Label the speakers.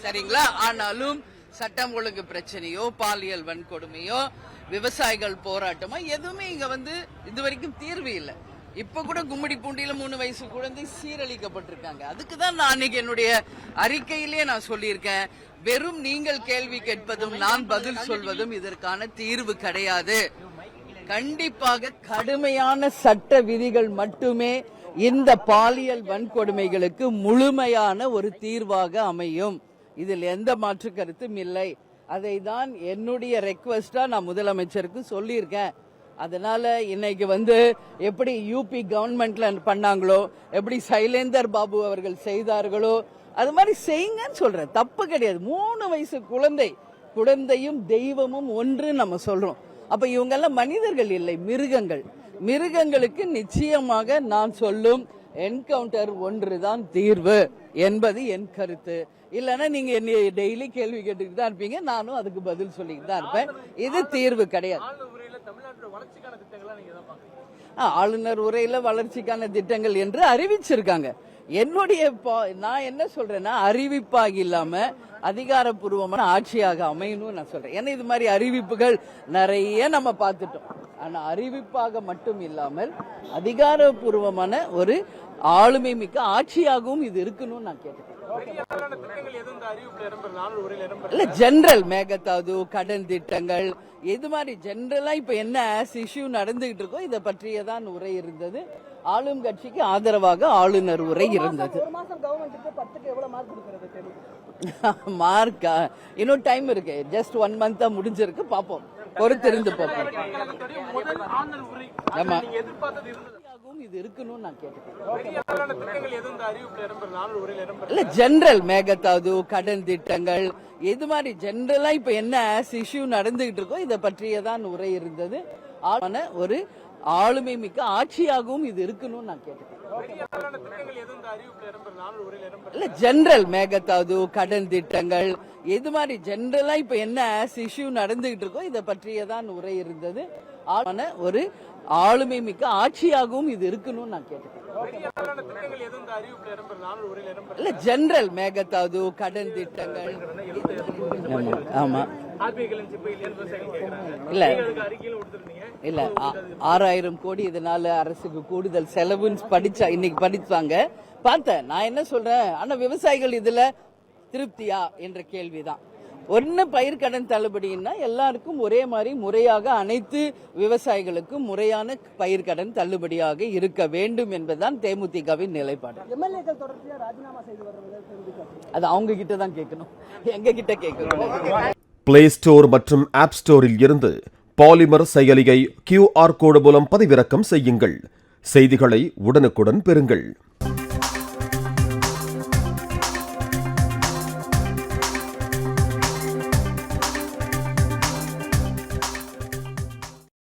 Speaker 1: சரிங்களா? ஆனாலும் சட்டம் ஒழுங்கு பிரச்சனையோ, பாலியல் வன்கொடுமையோ, விவசாயிகள் போராட்டமோ எதுவுமே இங்க இதுவரைக்கும் தீர்வு இல்லை. இப்ப கூட கும்மிடிப்பூண்டியில 3 வயசு குழந்தை சீரழிக்கப்பட்டிருக்காங்க. அதுக்கு தான் நான் அன்னைக்கு என்னுடைய அறிக்கையிலேயே நான் சொல்லியிருக்கேன், வெறும் நீங்கள் கேள்வி கேட்பதும் நான் பதில் சொல்வதும் இதற்கான தீர்வு கிடையாது. கண்டிப்பாக கடுமையான சட்ட விதிகள் மட்டுமே இந்த பாலியல் வன்கொடுமைகளுக்கு முழுமையான ஒரு தீர்வாக அமையும். இதில் எந்த மாற்று கருத்தும் இல்லை. அதை தான் என்னுடைய ரெக்வெஸ்டா நான் முதலமைச்சருக்கு சொல்லியிருக்கேன். அதனால இன்னைக்கு எப்படி யூபி கவர்மெண்ட்ல பண்ணாங்களோ, எப்படி சைலேந்தர் பாபு அவர்கள் செய்தார்களோ, அது மாதிரி செய்யுங்கன்னு சொல்றேன். தப்பு கிடையாது. 3 வயசு குழந்தையும் தெய்வமும் ஒன்று நம்ம சொல்றோம். அப்ப இவங்கெல்லாம் மனிதர்கள் இல்லை, மிருகங்கள். மிருகங்களுக்கு நிச்சயமாக நான் சொல்லும் என்கவுண்டர் ஒன்றுதான் தீர்வு என்பது என் கருத்து. இல்லைன்னா நீங்க என்ன டெய்லி கேள்வி கேட்டுக்கிட்டு தான் இருப்பீங்க, நானும் அதுக்கு பதில் சொல்லிக்கிட்டு தான் இருப்பேன். இது தீர்வு கிடையாது. ஆளுநர் உரையில வளர்ச்சிக்கான திட்டங்கள் என்று அறிவிச்சிருக்காங்க. நான் என்ன சொல்றேன்னா, அறிவிப்பாக இல்லாம அதிகாரப்பூர்வமான ஆட்சியாக அமையணும் நான் சொல்றேன். ஏன்னா இது மாதிரி அறிவிப்புகள் நிறைய நம்ம பார்த்துட்டோம். ஆனா அறிவிப்பாக மட்டும் இல்லாமல் அதிகாரப்பூர்வமான ஒரு ஆளுமை மிக்க ஆட்சியாகவும் இது இருக்கணும்னு நான் கேட்டேன். இல்ல, ஜெனரல் மேகதாது கடன் திட்டங்கள் இது மாதிரி ஜெனரலா இப்ப என்ன இஷ்யூ நடந்துகிட்டு இருக்கோ இதை பற்றியதான் உரை இருந்தது. ஆளும் கட்சிக்கு ஆதரவாக ஆளுநர் உரை இருந்தது. மார்க் இன்னும் டைம் இருக்கு. ஜஸ்ட் 1 month முடிஞ்சிருக்கு. பாப்போம், பொறுத்திருந்து பார்ப்போம். ஆமா, இது இருக்கணும் நான் கேட்டேன். இல்ல, ஜெனரல் மேகதாது கடன் திட்டங்கள் இது மாதிரி ஜெனரலா இப்ப என்ன இஷ்யூ நடந்துகிட்டு இருக்கோ இதை பற்றியதான் உரை இருந்தது. ஒரு ஆளுமை மிக்க ஆட்சியாகவும் இது இருக்கணும்னு நான் கேட்டேன். இல்ல, ஜெனரல் மேகதாது கடன் திட்டங்கள் இது மாதிரி ஜெனரலா இப்ப என்ன இஷ்யூ நடந்துகிட்டு இருக்கோ இதை பற்றியதான் உரை இருந்தது. ஒரு ஆளுமை மிக்க ஆட்சியாகவும் இது இருக்கணும்னு நான் கேட்டேன். இல்ல, ஜெனரல் மேகதாது கடன் திட்டங்கள். ஆமா, இல்ல 6000 கோடி இதனால அரசுக்கு கூடுதல் செலவுன்னு இன்னைக்கு படிச்சாங்க, பார்த்தேன். நான் என்ன சொல்றேன், ஆனா விவசாயிகள் இதுல திருப்தியா என்ற கேள்விதான். ஒன்னு பயிர்க்கடன் தள்ளுபடினா எல்லாருக்கும் ஒரே மாதிரி முறையாக அனைத்து விவசாயிகளுக்கும் முறையான பயிர்க்கடன் தள்ளுபடியாக இருக்க வேண்டும் என்பதுதான் தேமுதிகவின் நிலைப்பாடு. அது அவங்க கிட்ட தான் கேட்கணும், எங்க கிட்ட கேட்கணும்.
Speaker 2: பிளே ஸ்டோர் மற்றும் ஆப் ஸ்டோரில் இருந்து பாலிமர் செயலியை QR கோடு மூலம் பதிவிறக்கம் செய்யுங்கள். செய்திகளை உடனுக்குடன் பெறுங்கள்.